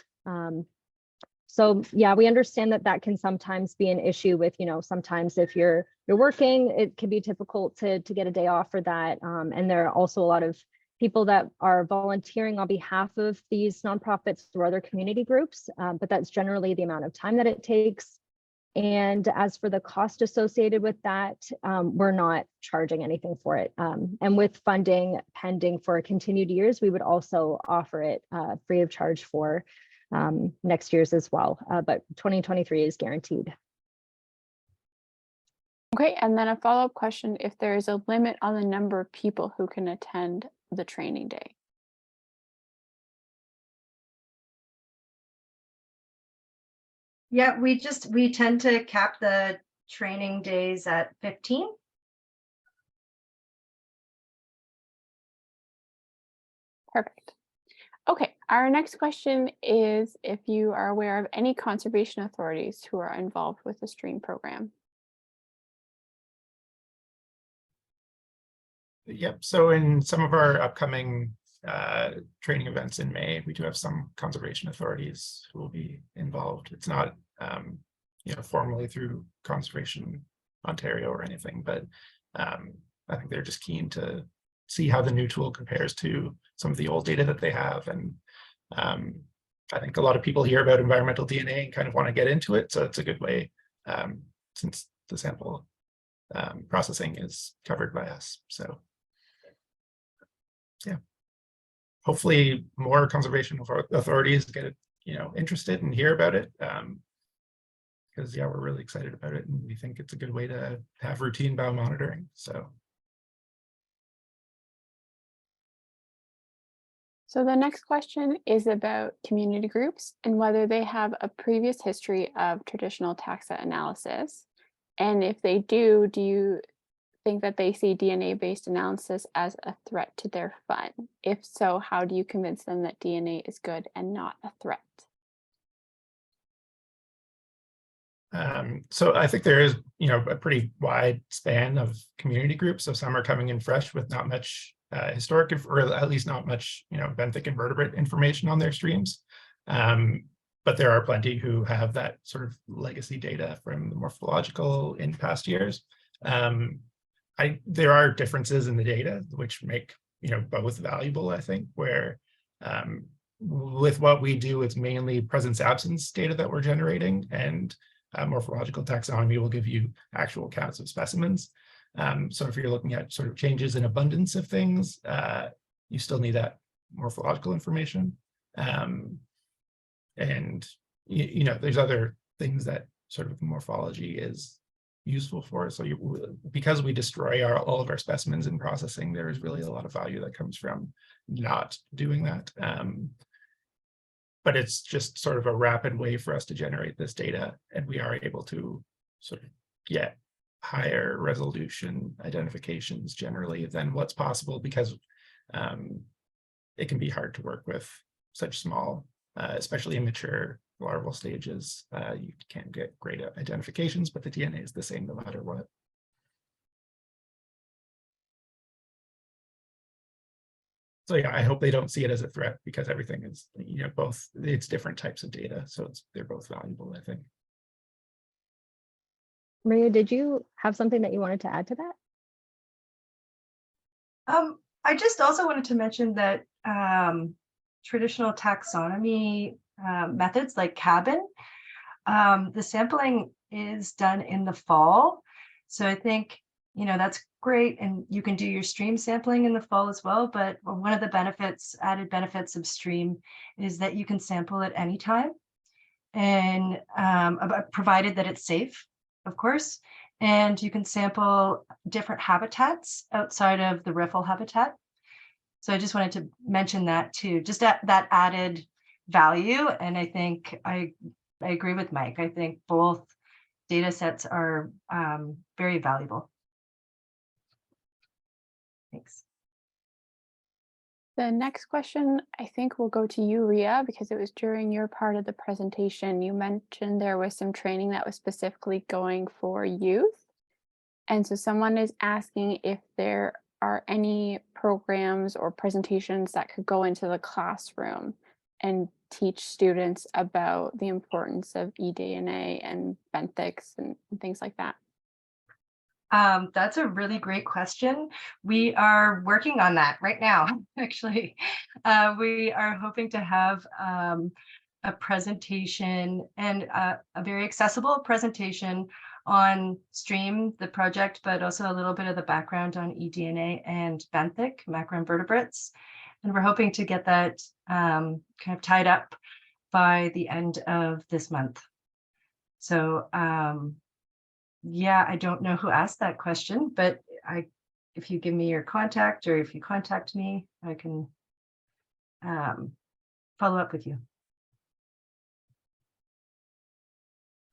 So yeah, we understand that can sometimes be an issue with, sometimes if you're working, it can be difficult to get a day off for that. And there are also a lot of people that are volunteering on behalf of these nonprofits or other community groups, but that's generally the amount of time that it takes. And as for the cost associated with that, we're not charging anything for it. And with funding pending for continued years, we would also offer it free of charge for next year's as well. But 2023 is guaranteed. Okay, and then a follow-up question, if there is a limit on the number of people who can attend the training day. Yeah, we tend to cap the training days at 15. Perfect. Okay, our next question is if you are aware of any conservation authorities who are involved with the STREAM program. Yep, so in some of our upcoming training events in May, we do have some conservation authorities who will be involved. It's not formally through Conservation Ontario or anything, but I think they're just keen to see how the new tool compares to some of the old data that they have. And I think a lot of people hear about environmental DNA and kind of want to get into it, so it's a good way since the sample processing is covered by us. So yeah. hopefully more conservation authorities get interested and hear about it. Because yeah, we're really excited about it, and we think it's a good way to have routine biomonitoring. So the next question is about community groups and whether they have a previous history of traditional taxa analysis. And if they do you think that they see DNA-based analysis as a threat to their fun? If so, how do you convince them that DNA is good and not a threat? So I think there is, a pretty wide span of community groups. So some are coming in fresh with not much historic, or at least not much, benthic invertebrate information on their streams. But there are plenty who have that sort of legacy data from the morphological in past years. There are differences in the data which make both valuable, I think, where with what we do, it's mainly presence absence data that we're generating, and morphological taxonomy will give you actual counts of specimens. So if you're looking at sort of changes in abundance of things, you still need that morphological information. And there's other things that sort of morphology is useful for. So because we destroy all of our specimens in processing, there is really a lot of value that comes from not doing that. But it's just sort of a rapid way for us to generate this data, and we are able to sort of get higher resolution identifications generally than what's possible, because it can be hard to work with such small, especially immature larval stages. You can't get great identifications, but the DNA is the same no matter what. So yeah, I hope they don't see it as a threat, because everything is, both, it's different types of data. So they're both valuable, I think. Maria, did you have something that you wanted to add to that? I just also wanted to mention that traditional taxonomy methods like cabin, the sampling is done in the fall. So I think, that's great. And you can do your stream sampling in the fall as well. But one of the added benefits of stream is that you can sample at any time, and provided that it's safe, of course. And you can sample different habitats outside of the riffle habitat. So I just wanted to mention that too, just that added value. And I think I agree with Mike. I think both data sets are very valuable. Thanks. The next question, I think, will go to you, Ria, because it was during your part of the presentation. You mentioned there was some training that was specifically going for youth. And so someone is asking if there are any programs or presentations that could go into the classroom and teach students about the importance of eDNA and benthics and things like that. That's a really great question. We are working on that right now, actually. We are hoping to have a presentation, and a very accessible presentation on Stream, the project, but also a little bit of the background on eDNA and benthic, macroinvertebrates. And we're hoping to get that kind of tied up by the end of this month. So yeah, I don't know who asked that question, but if you give me your contact, or if you contact me, I can follow up with you.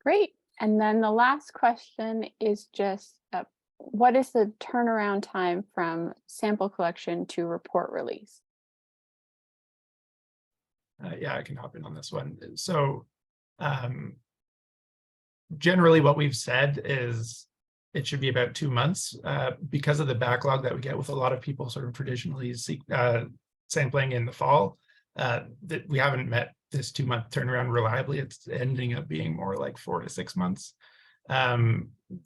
Great. And then the last question is just, what is the turnaround time from sample collection to report release? Yeah, I can hop in on this one. So generally what we've said is it should be about 2 months, because of the backlog that we get with a lot of people sort of traditionally sampling in the fall, that we haven't met this 2-month turnaround reliably. It's ending up being more like 4 to 6 months.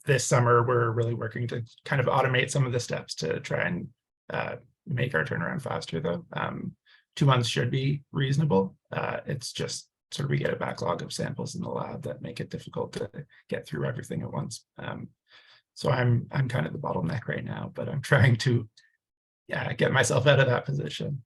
This summer, we're really working to kind of automate some of the steps to try and make our turnaround faster, though. 2 months should be reasonable. It's just sort of we get a backlog of samples in the lab that make it difficult to get through everything at once. So I'm kind of the bottleneck right now, but I'm trying to get myself out of that position.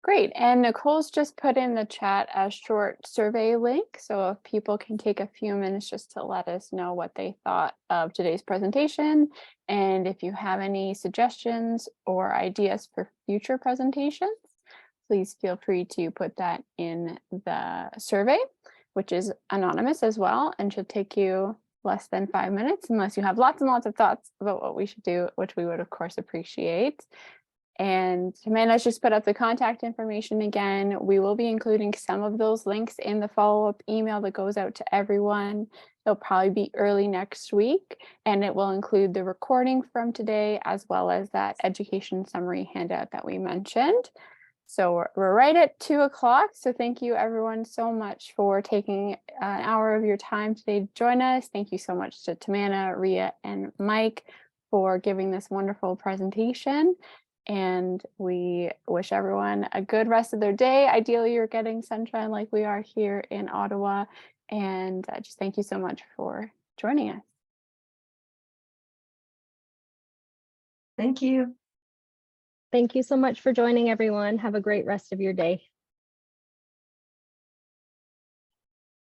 Great. And Nicole's just put in the chat a short survey link. So if people can take a few minutes just to let us know what they thought of today's presentation. And if you have any suggestions or ideas for future presentations, please feel free to put that in the survey, which is anonymous as well and should take you less than 5 minutes, unless you have lots and lots of thoughts about what we should do, which we would of course appreciate. And Tamanna's just put up the contact information again. We will be including some of those links in the follow-up email that goes out to everyone. It'll probably be early next week, and it will include the recording from today as well as that education summary handout that we mentioned. So we're right at 2 o'clock. So thank you everyone so much for taking an hour of your time today to join us. Thank you so much to Tamanna, Ria, and Mike for giving this wonderful presentation. And we wish everyone a good rest of their day. Ideally, you're getting sunshine like we are here in Ottawa. And just thank you so much for joining us. Thank you. Thank you so much for joining, everyone. Have a great rest of your day.